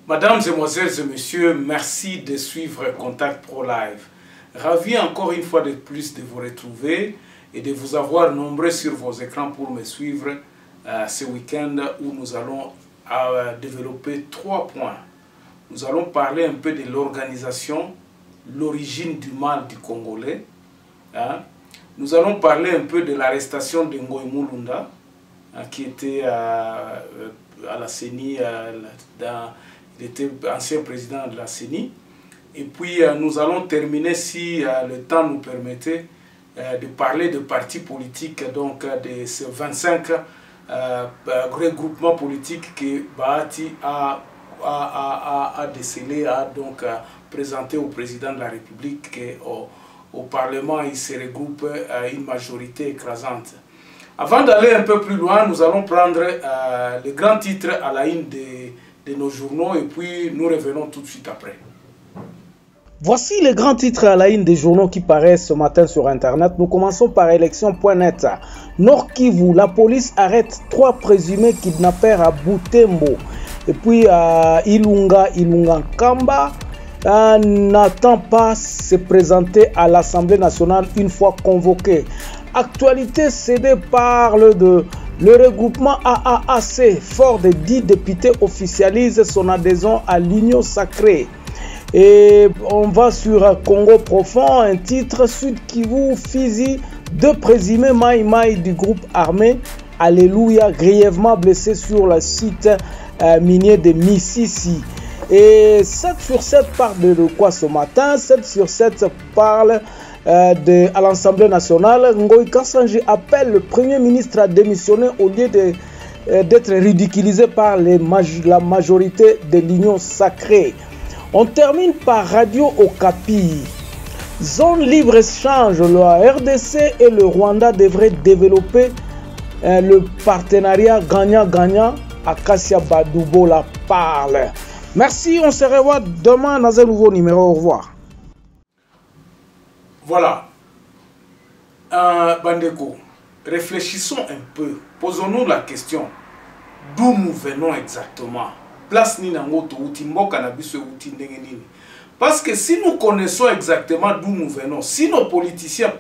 Mesdames, Mesdemoiselles et Messieurs, merci de suivre Contact Pro Live. Ravi encore une fois de plus de vous retrouver et de vous avoir nombreux sur vos écrans pour me suivre ce week-end où nous allons développer 3 points. Nous allons parler un peu de l'organisation, l'origine du mal du Congolais. Nous allons parler un peu de l'arrestation de Ngoï Mulunda, qui était à la CENI il était ancien président de la CENI. Et puis nous allons terminer, si le temps nous permettait, de parler de partis politiques, donc de ces 25 regroupements politiques que Bahati a décelé, a donc présenté au président de la République, qu'au Parlement il se regroupe une majorité écrasante. Avant d'aller un peu plus loin, nous allons prendre les grands titres à la une de nos journaux et puis nous revenons tout de suite après. Voici les grands titres à la une des journaux qui paraissent ce matin sur Internet. Nous commençons par élection.net. Nord Kivu, la police arrête 3 présumés kidnappeurs à Butembo. Et puis à Ilunga Kamba n'attend pas se présenter à l'Assemblée nationale une fois convoqué. Actualité CD parle de le regroupement AAAC, fort de 10 députés, officialise son adhésion à l'Union sacrée. Et on va sur Congo profond, un titre Sud Kivu, Fizi, 2 présumés Maï du groupe armé, alléluia, grièvement blessés sur le site minier de Misisi. Et 7 sur 7 parle de quoi ce matin? 7 sur 7 parle à l'Assemblée nationale. Ngoï Kassanji appelle le Premier ministre à démissionner au lieu d'être ridiculisé par la majorité de l'Union sacrée. On termine par Radio Okapi. Zone libre-échange, la RDC et le Rwanda devraient développer le partenariat gagnant-gagnant. Acacia Badoubo la parle. Merci, on se revoit demain dans un nouveau numéro. Au revoir. Voilà. Bandeko, réfléchissons un peu. Posons-nous la question. D'où nous venons exactement? Place ni nangoto uti mboka na biso uti ndenge nini? Parce que si nous connaissons exactement d'où nous venons, si nos politiciens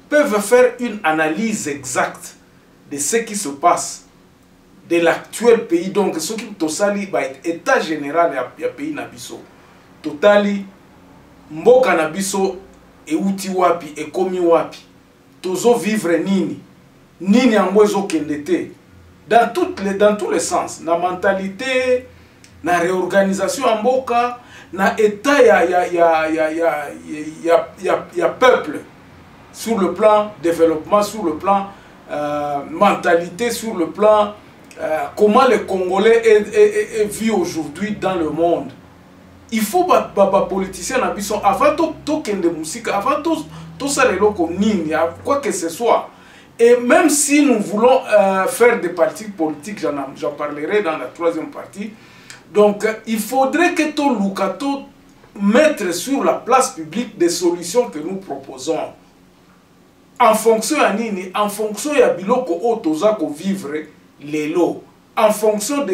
peuvent faire une analyse exacte de ce qui se passe de l'actuel pays, donc ce qui tosali ba état général ya pays na biso, totali mboka na biso e uti wapi e komi wapi, tozo vivre nini yango ezokende dans tous les sens, na mentalité, na réorganisation en mboka, na état ya peuple, sur le plan développement, sur le plan mentalité, sur le plan comment les Congolais est vu aujourd'hui dans le monde. Il faut que les politiciens avant tout kende musique, avant tout ça les locaux nini, quoi que ce soit. Et même si nous voulons faire des partis politiques, j'en parlerai dans la 3e partie. Donc il faudrait que tout Lukato mettre sur la place publique des solutions que nous proposons. En fonction de nini, en fonction de biloko otoza ko vivre lelo, en fonction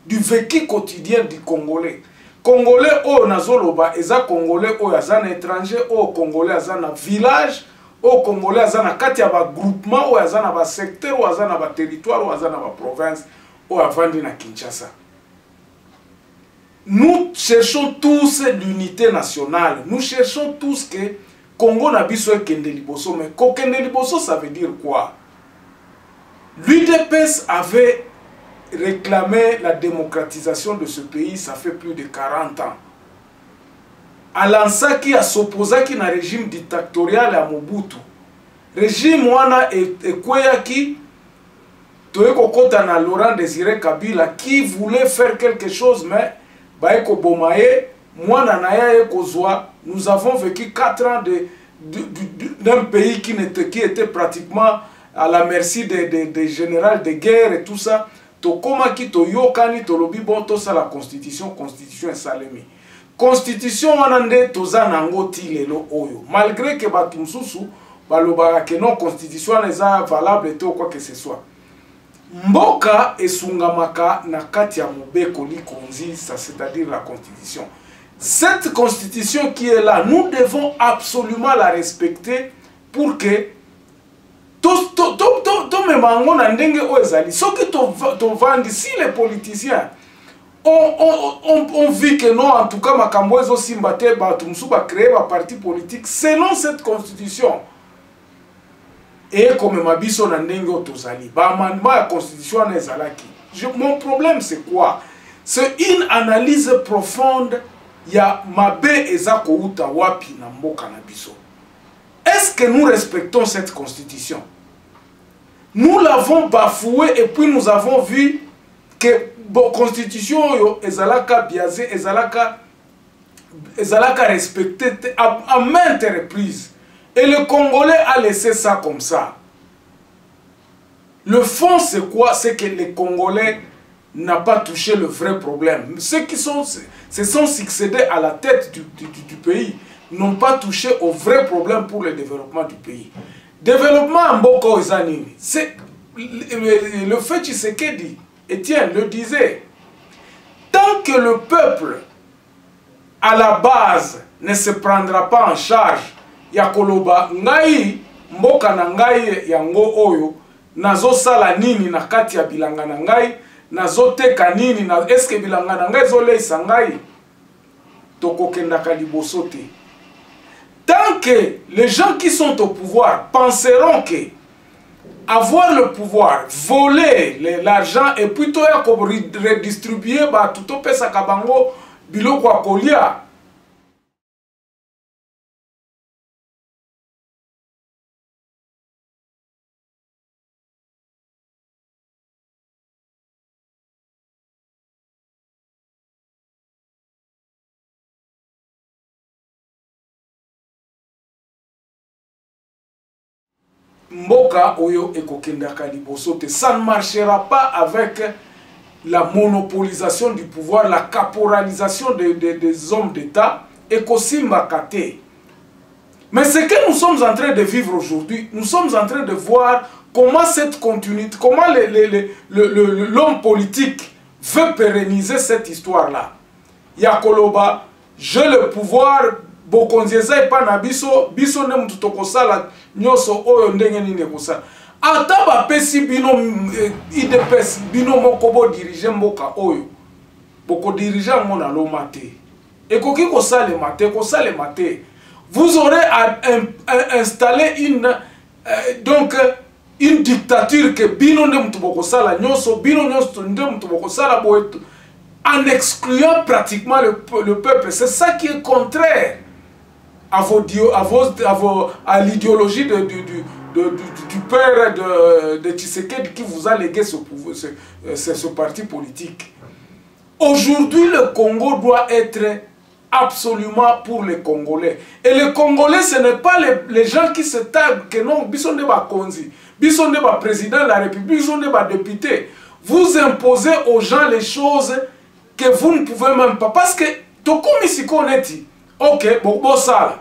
du vécu quotidien du Congolais. Congolais o nazoloba eza Congolais o yazana étranger o Congolais yazana village o Congolais yazana kati ya ba groupement o yazana ba secteur o yazana ba territoire o yazana ba province o avandi na Kinshasa. Nous cherchons tous l'unité nationale. Nous cherchons tous que Congo na biso ekende liboso, mais kokende liboso ça veut dire quoi? L'UDPS avait réclamé la démocratisation de ce pays, ça fait plus de 40 ans. Alansa qui a s'opposé à un régime dictatorial à Mobutu. Régime wana ekweyaki toyeko kota na Laurent Désiré Kabila qui voulait faire quelque chose mais baeko bomaye moi Nanaya et Kozwa, nous avons vécu 4 ans d'un pays qui était pratiquement à la merci des généraux de guerre et tout ça. Tokoma ki to yokani to lobi bon to sa la constitution est salemi. Constitution wanande toza nango ti lelo oyo. Malgré que batu msusu balobaka que non constitution eza valable te ou quoi que ce soit. Mboka esungamaka na kati ya mobeko likonzi, ça c'est-à-dire la constitution. Cette constitution qui est là, nous devons absolument la respecter pour que si les politiciens on vit que non, en tout cas, Makambozo Simbate, Batumsuba créé un parti politique selon cette constitution. Et comme Mabiso Nandengo Tozali, la constitution Nezalaki. Mon problème, c'est quoi? C'est une analyse profonde. Il y a Mabe Ezako Uta Wapi Nambo Kanabiso. Est-ce que nous respectons cette constitution? Nous l'avons bafouée et puis nous avons vu que la constitution ezalaka biaisée, ezalaka respectée à maintes reprises. Et le Congolais a laissé ça comme ça. Le fond, c'est quoi? C'est que les Congolais n'ont pas touché le vrai problème. Ceux qui se sont succédés à la tête du pays n'ont pas touché au vrai problème pour le développement du pays. Développement en Boko Zanini, c'est le fait Tshisekedi, Étienne le disait, tant que le peuple à la base ne se prendra pas en charge, Yakoloba ngai mboka na ngai yango oyo nazo sala nini na kati ya bilanga na ngai nazo teka nini na eske bilanga na ngai zo leisa ngai tokokendaka liboso te. Tant que les gens qui sont au pouvoir penseront que avoir le pouvoir, voler l'argent et puis tout redistribuer, tout pesa kabango biloko akolia. Mboka oyo ekokendaka liboso te. Ça ne marchera pas avec la monopolisation du pouvoir, la caporalisation des hommes d'État et kosimba kate. Mais ce que nous sommes en train de vivre aujourd'hui, nous sommes en train de voir comment cette continuité, comment l'homme politique veut pérenniser cette histoire-là. Yakoloba, j'ai le pouvoir. Bokonzieza epa na biso ne mutu tokosala nyoso oyo ndenge nini ekosala ata bapesi bino idps bino moko bo diriger mboka oyo boko diriger ngo na loma te ekoki kosalema te. Vous aurez à installer une dictature que bino nde mutu bokosala nyoso bino nyoso nde mutu bokosala boeto en excluant pratiquement le peuple. C'est ça qui est contraire à l'idéologie du père de Tshisekedi qui vous a légué ce parti politique. Aujourd'hui, le Congo doit être absolument pour les Congolais. Et les Congolais, ce n'est pas les gens qui se taguent que non, ils sont des Konzi, ils sont des présidents de la République, ils sont des députés. Vous imposez aux gens les choses que vous ne pouvez même pas. Parce que, ok, bon ça.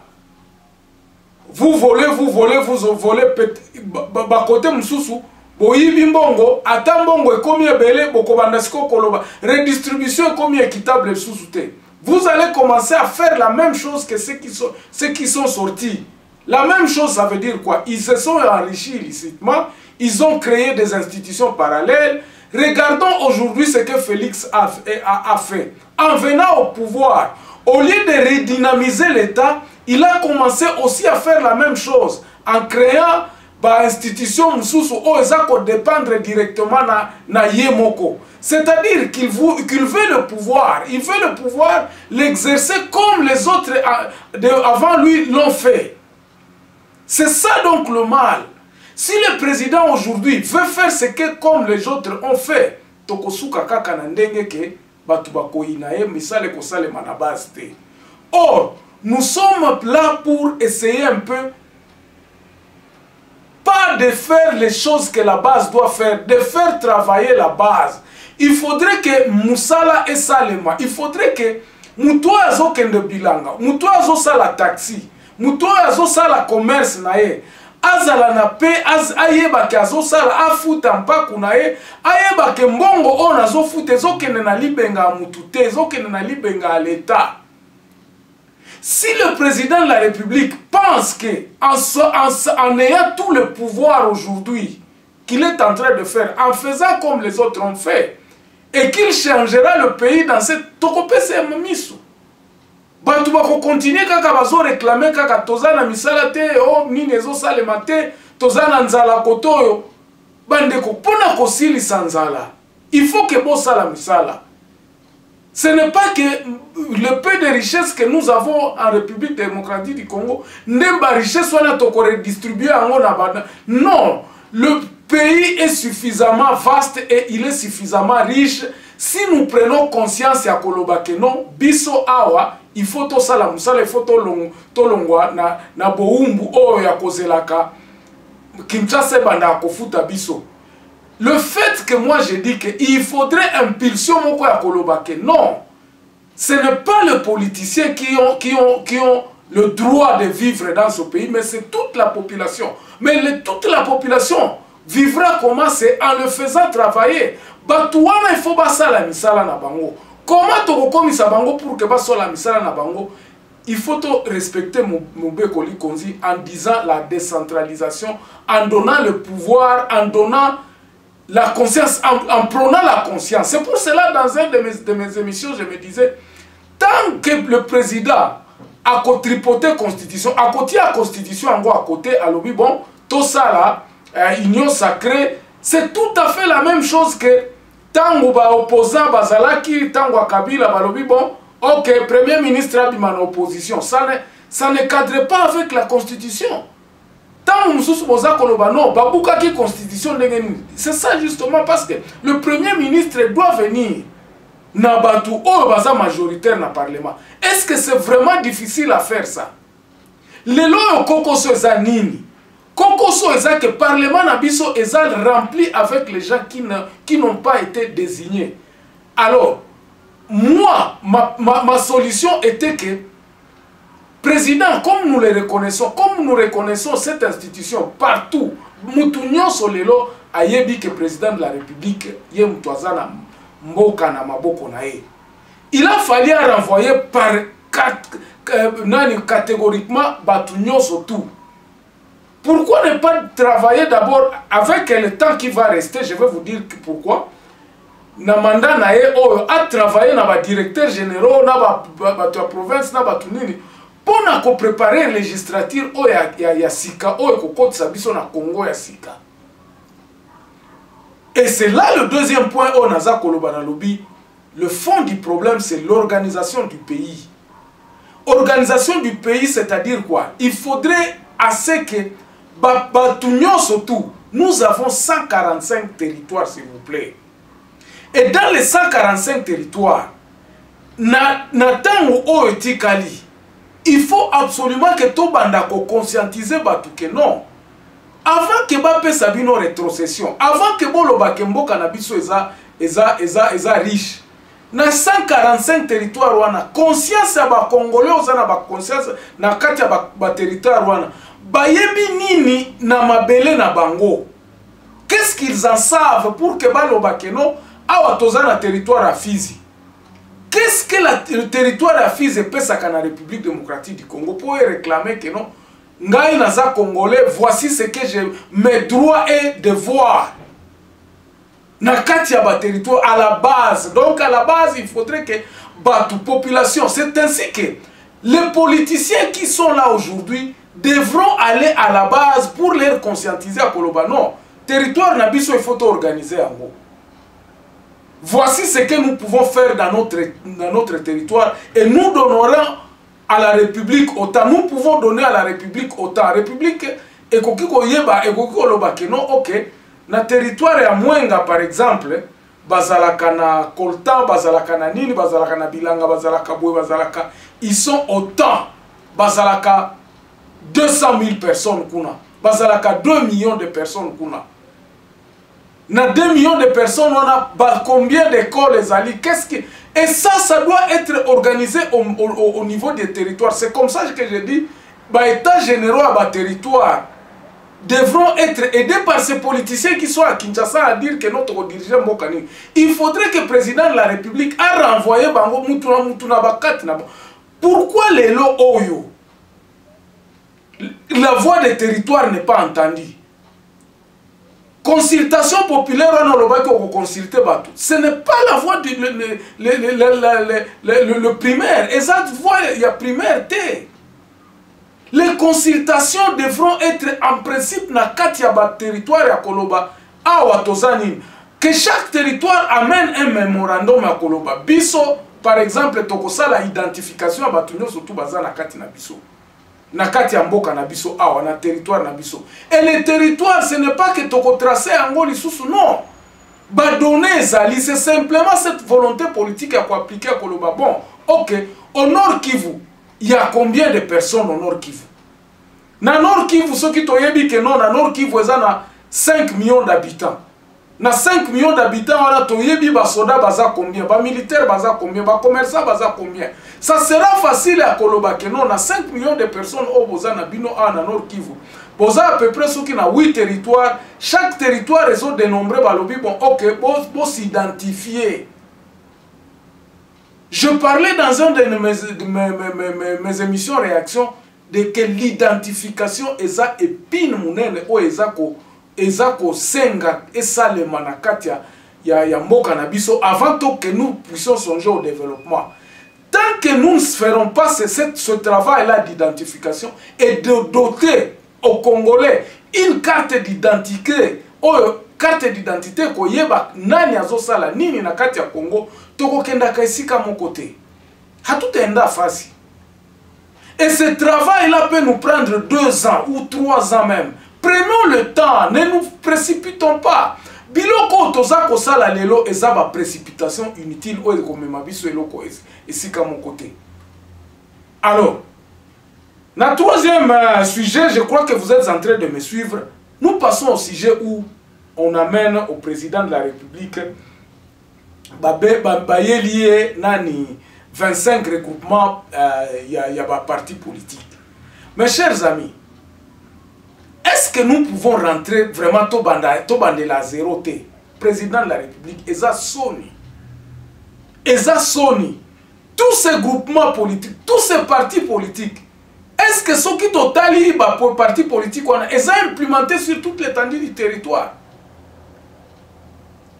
Vous volez, côté msusu, boyibi mbongo, ata mbongo ekomi ebele, boko bandasiko koloba, redistribution ekomi équitable msusu te. Vous allez commencer à faire la même chose que ceux qui sont sortis. La même chose, ça veut dire quoi? Ils se sont enrichis illicitement, ils ont créé des institutions parallèles. Regardons aujourd'hui ce que Félix a fait. En venant au pouvoir, au lieu de redynamiser l'État, il a commencé aussi à faire la même chose en créant une institution qui dépendre directement na Yemoko. C'est-à-dire qu'il veut le pouvoir. Il veut le pouvoir l'exercer comme les autres avant lui l'ont fait. C'est ça donc le mal. Si le président aujourd'hui veut faire ce que comme les autres ont fait, tokosuka kaka na ndenge ke batu bakoyina ye misale kosale manabazte. Or, nous sommes là pour essayer un peu, pas de faire les choses que la base doit faire, de faire travailler la base. Il faudrait que Moussala et Salema, il faudrait que Moutoua azo kende bilanga, Moutoua azo sala taxi, Moutoua azo sala commerce nae, azala na pe, ayeba ke azo sala afuta mpaku nae, ayeba ke mbongo on azo fute, ezo kende na libenga mutute, ezo kende na libenga à l'État. Si le président de la République pense qu'en ayant tout le pouvoir aujourd'hui, qu'il est en train de faire, en faisant comme les autres ont fait, et qu'il changera le pays dans cette tokopese misu. Batu bako continuer kaka bazo réclamer kaka tozana misala te o nini ezo salema te tozana nzala kotoyo bandeko pona kosili sanzala. Il faut que bo sala misala. Ce n'est pas que le peu de richesses que nous avons en République démocratique du Congo, n'emba richesse soit toko redistribuer en onabana. Non, le pays est suffisamment vaste et il est suffisamment riche. Si nous prenons conscience ya koloba que non, biso awa, il faut to sala musala, il faut to longwa na boumbu o ya kozelaka Kinshasa banda kofuta biso. Le fait que moi je dis qu'il faudrait impulsion moko ya koloba que non, ce n'est pas les politiciens qui ont le droit de vivre dans ce pays, mais c'est toute la population. Mais toute la population vivra comment? C'est en le faisant travailler. Batouana il faut basa la misala na bango. Comment to komisa bango pour que baso la misala na bango? Il faut respecter Moubekoli Konzi en disant la décentralisation, en donnant le pouvoir, en donnant la conscience, en prenant la conscience. C'est pour cela, dans une de mes émissions, je me disais, tant que le président a tripoté la constitution, à côté de la constitution, à côté, à l'objet, bon, tout ça là, union sacrée, c'est tout à fait la même chose que tant que l'opposant Bazalaki, tant que Kabila, bon, ok, premier ministre a dit en opposition. Ça ne cadre pas avec la constitution. Tant que nous sommes constitution, c'est ça justement parce que le premier ministre doit venir Nabatu ou baza majoritaire dans le Parlement. Est-ce que c'est vraiment difficile à faire ça? Les lois Kokoso Zanini. Kokoso est que le Parlement Nabiso est rempli avec les gens qui n'ont pas été désignés. Alors, moi, ma solution était que président, comme nous reconnaissons cette institution partout, Moutounion Solelo a yebi que président de la République, Yemutwazana Mboka na Maboko nae. Il a fallu renvoyer par catégoriquement Batounion surtout. Pourquoi ne pas travailler d'abord avec le temps qui va rester? Je vais vous dire pourquoi. Na mandat nae a travaillé na ba directeur généraux na ba province na ba tunini pour préparer la législature ya sika o ko sabiso na Congo ya sika. Et c'est là le deuxième point au naza koloba na lobi. Le fond du problème, c'est l'organisation du pays. Organisation du pays, c'est-à-dire quoi? Il faudrait assez que surtout, nous avons 145 territoires, s'il vous plaît. Et dans les 145 territoires, il faut absolument que tout bandako conscientiser que non. Avant que Bape Sabino rétrocession, avant que Boloba Kembo Kanabiso eza riche, na 145 territoires wana, conscience ya ba Congolais ozana ba conscience na kati ya ba territoire wana, bayebi nini na mabele na bango. Qu'est-ce qu'ils en savent pour que Baloba Keno awa tozana territoire à Fizi? Qu'est-ce que le territoire à Fizi pesaka na République démocratique du Congo pour réclamer que non? Ngai naza Congolais, voici ce que j'ai mes droits et devoirs. Na katia ba territoire à la base. Donc à la base, il faudrait que toute population. C'est ainsi que les politiciens qui sont là aujourd'hui devront aller à la base pour les conscientiser à Koloba. Non, territoire Nabiso, il faut organiser en gros. Voici ce que nous pouvons faire dans notre territoire et nous donnerons à la République autant. Nous pouvons donner à la République autant. République et kokiko yeba et kokiko lobake non ok. Na territoire ya Mwenga par exemple, bazalaka na Kolta, bazalaka na nini, bazalaka na Bilanga, bazalaka Boye, bazalaka ils sont autant. Bazalaka 200 000 personnes kuna. Bazalaka 2 millions de personnes kuna. Na 2 millions de personnes, on a combien d'écoles les alliés? Qu'est-ce qui... Et ça doit être organisé au niveau des territoires. C'est comme ça que je dis, les États généraux à territoire devront être aidés par ces politiciens qui sont à Kinshasa à dire que notre dirigeant Mbokani. Il faudrait que le président de la République a renvoyé Bango Mutuna Bakati. Pourquoi les lots Oyo? La voix des territoires n'est pas entendue. Consultation populaire, on a le consulter Batou. Ce n'est pas la voix du le primaire. Exact voix, il y a primaire T. Les consultations devront être en principe na Katiaba territoire à Koloba, à Watozani. Que chaque territoire amène un mémorandum à Koloba. Biso, par exemple, Tokosa la identification à Batunyo, surtout Bazana Kati na Biso. Nakati Amboka na Biso, ah, on a territoire na Biso. Et les territoires, ce n'est pas que Toko tracé Angoli sous non. Badonner Zali, c'est simplement cette volonté politique à appliquer à Koloba. Bon, ok, au Nord Kivu, il y a combien de personnes au Nord Kivu? Na Nord Kivu, ceux qui t'ont dit que non, na Nord Kivu, il y a 5 millions d'habitants. Na 5 millions d'habitants, on a toyebi ba soda baza combien, ba militaire baza combien, ba commerçant baza combien. Ça sera facile à Koloba que non, na 5 millions de personnes au boza na bino a na Nord Kivu. Boza à peu près ceux qui na 8 territoires, chaque territoire réseau dénombré ba lobi bon OK, bon s'identifier. Je parlais dans un de mes émissions réaction de que l'identification eza épine munene o ezako senga esalema na kati ya mboka na biso avant que nous puissions songer au développement. Tant que nous ne ferons pas ce travail-là d'identification et de doter aux Congolais une carte d'identité, carte d'identité koyeba nani azosala nini na kati ya Congo, toko kenda kaisika mon côté. Hatutenda fasi. Et ce travail-là peut nous prendre 2 ans ou 3 ans même. Prenons le temps, ne nous précipitons pas. Biloko tozako sala lelo ezaba précipitation inutile ou comme mabiso eloko esika mon côté. Alors, na troisième sujet, je crois que vous êtes en train de me suivre. Nous passons au sujet où on amène au président de la République Bayelié Nani 25 regroupements, il y a des partis politiques. Mes chers amis, est-ce que nous pouvons rentrer vraiment Tobande la zéro T? Président de la République, Eza Soni. Eza Soni. Tous ces groupements politiques, tous ces partis politiques, est-ce que ceux qui totali pour partis politiques, ils ont implémenté sur toute l'étendue du territoire?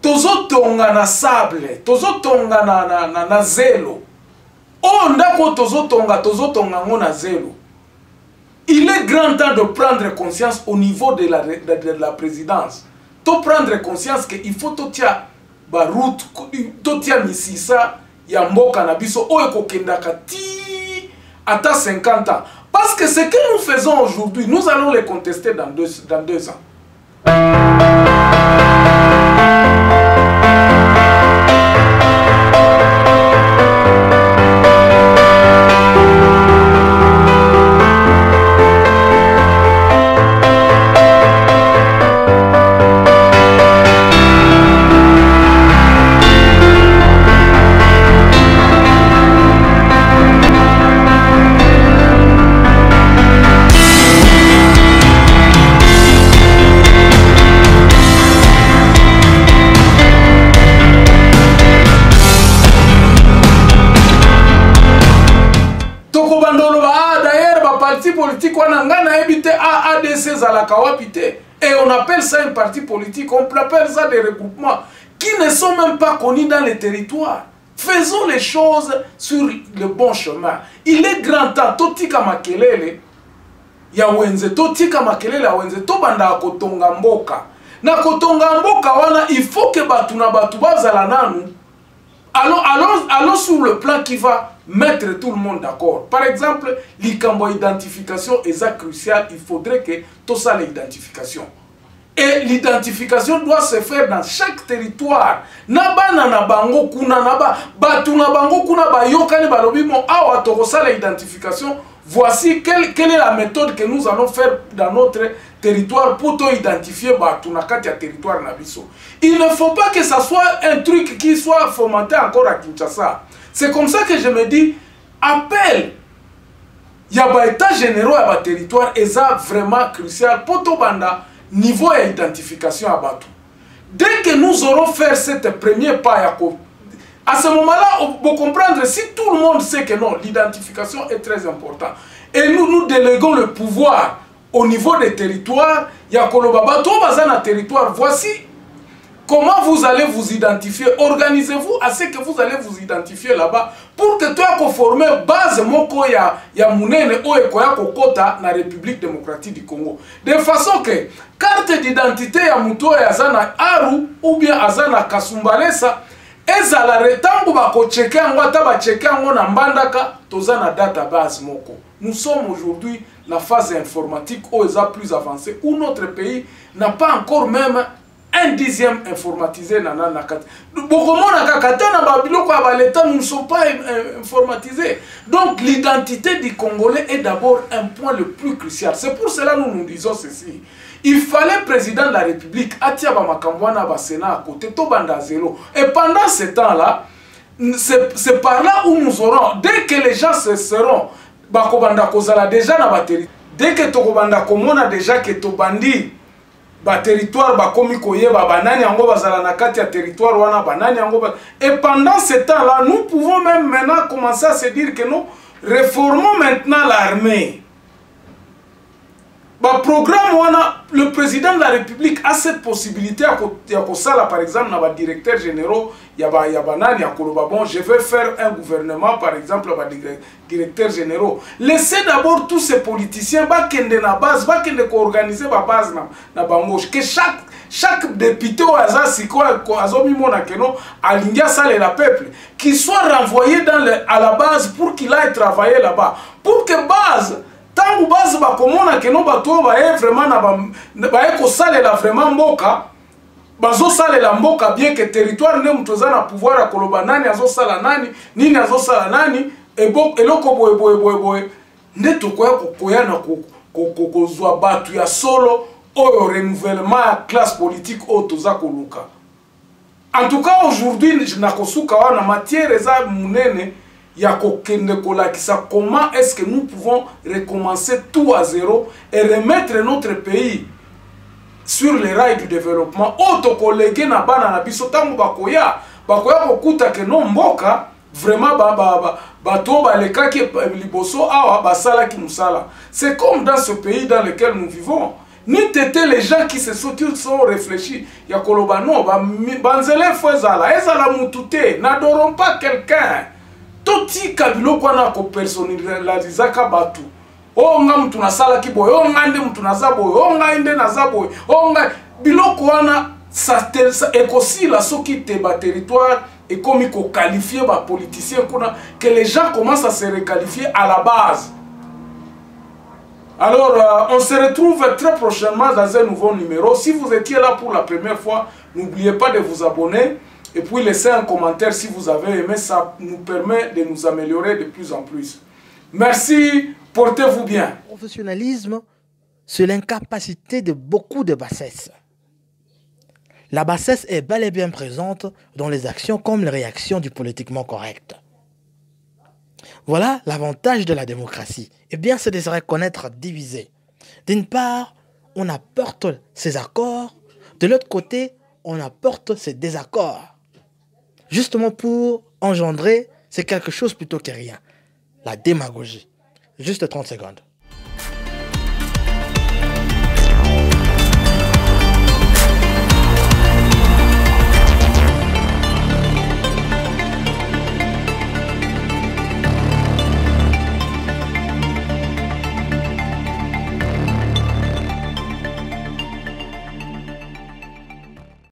Tozo tonga na sable, tozo tonga na zelo. Oh, ndako tozo tonga ngona zelo. Il est grand temps de prendre conscience au niveau de la présidence. De prendre conscience qu'il faut totia route, totia misisa, ya mboka na biso, oeko kendaka ti ata 50 ans. Parce que ce que nous faisons aujourd'hui, nous allons les contester dans 2 ans. Politique, on a évité AADC Zalakawapité. Et on appelle ça un parti politique, on appelle ça des regroupements qui ne sont même pas connus dans les territoires. Faisons les choses sur le bon chemin. Il est grand temps, Totika Makelele, ya wenze, Totika Makelele, ya wenze, Tobanda Kotonga Mboka. Na Kotonga Mboka, wana, il faut que Batuna Batuba Zalananu, allons sur le plan qui va mettre tout le monde d'accord. Par exemple, l'identification est crucial. Il faudrait que tout ça l'identification. Et l'identification doit se faire dans chaque territoire. Nabana na bango kuna naba batu na bango kuna ba yokani balobi mo awa tokosa la identification. Voici quelle est la méthode que nous allons faire dans notre territoire pour identifier batu na kati ya territoire na biso. Il ne faut pas que ça soit un truc qui soit fomenté encore à Kinshasa. C'est comme ça que je me dis appel ya ba état généraux ya ba territoire est ça vraiment crucial pour to banda niveau d'identification à Batou. Dès que nous aurons fait ce premier pas, à ce moment-là, on peut comprendre si tout le monde sait que non, l'identification est très importante. Et nous déléguons le pouvoir au niveau des territoires. Il y a Kolobaba, tout bazana territoire. Voici comment vous allez vous identifier. Organisez-vous à ce que vous allez vous identifier là-bas pour que tu aies formé base moko ya munene o ekoya kokota na République démocratique du Congo. De façon que carte d'identité ya muto ya zana Aru ou bien azana Kasumbalesa ezala retangu bako checker ngo ata ba checker ngo na mbandaka tozana database moko. Nous sommes aujourd'hui la phase informatique où est plus avancée où notre pays n'a pas encore même un dixième informatisé na kati. Bokomo na kakata na babiloko ya baleta ne sont pas informatisés. Donc l'identité du Congolais est d'abord un point le plus crucial. C'est pour cela que nous disons ceci. Il fallait président de la République atia ba makambwana ba Sénat à côté to banda zéro. Et pendant ce temps-là, c'est par là où nous aurons dès que les gens se seront bakobanda kozala déjà na bateri. Dès que tokobanda komona déjà que to bandi ba territoire ba komi koyeba banani yango bazala na kati ya territoire wana banani yango et pendant ce temps là nous pouvons même maintenant commencer à se dire que nous réformons maintenant l'armée. Ba programme wana le président de la République a cette possibilité ya kosala par exemple na ba directeurs généraux ya banani ya koloba bon je vais faire un gouvernement par exemple ba directeurs généraux. Laissez d'abord tous ces politiciens ba kende na base ba kende ko organiser ba base na bango que chaque député ou azasi ko azomi mona keno alingia sale la peuple qui soit renvoyé à la base pour qu'il aille travailler là-bas pour que base tangu base bakomona ke no bato ba vraiment na ba eko salela vraiment mboka bazo salela mboka bien que territoire ne mutoza na pouvoir à koloba nani azo sala nani nini azo sala nani eloko boye nde tokoya kokoya na kozwa batu ya solo au renouvellement ya classe politique au toza koluka. En tout cas aujourd'hui na kosuka wana matière eza munene ya kokende kolakisa comment est-ce que nous pouvons recommencer tout à zéro et remettre notre pays sur les rails du développement. Auto collègue na bana na biso tango bakoya kokuta ke no mboka vraiment bato baleka ki liboso awa basala ki musala. C'est comme dans ce pays dans lequel nous vivons. Ni tete les gens qui se sont réfléchis ya koloba no banzele fezala ezala mutute n'adorons pas quelqu'un. Toti kabilo kwa na ko personnalisaka batu. O nga mtu na sala ki boy, o nga nde mtu na za boy, o nga inde na za boy, o nga biloko wana sa ekosi la soki te ba territoire et comme il faut qualifier ba politicien kuna que les gens commencent à se requalifier à la base. Alors on se retrouve très prochainement dans un nouveau numéro. Si vous étiez là pour la première fois, n'oubliez pas de vous abonner. Et puis laissez un commentaire si vous avez aimé, ça nous permet de nous améliorer de plus en plus. Merci, portez-vous bien. Le professionnalisme, c'est l'incapacité de beaucoup de bassesses. La bassesse est bel et bien présente dans les actions comme les réactions du politiquement correct. Voilà l'avantage de la démocratie. Eh bien, c'est de se reconnaître divisé. D'une part, on apporte ses accords. De l'autre côté, on apporte ses désaccords. Justement pour engendrer, c'est quelque chose plutôt que rien. La démagogie. Juste 30 secondes.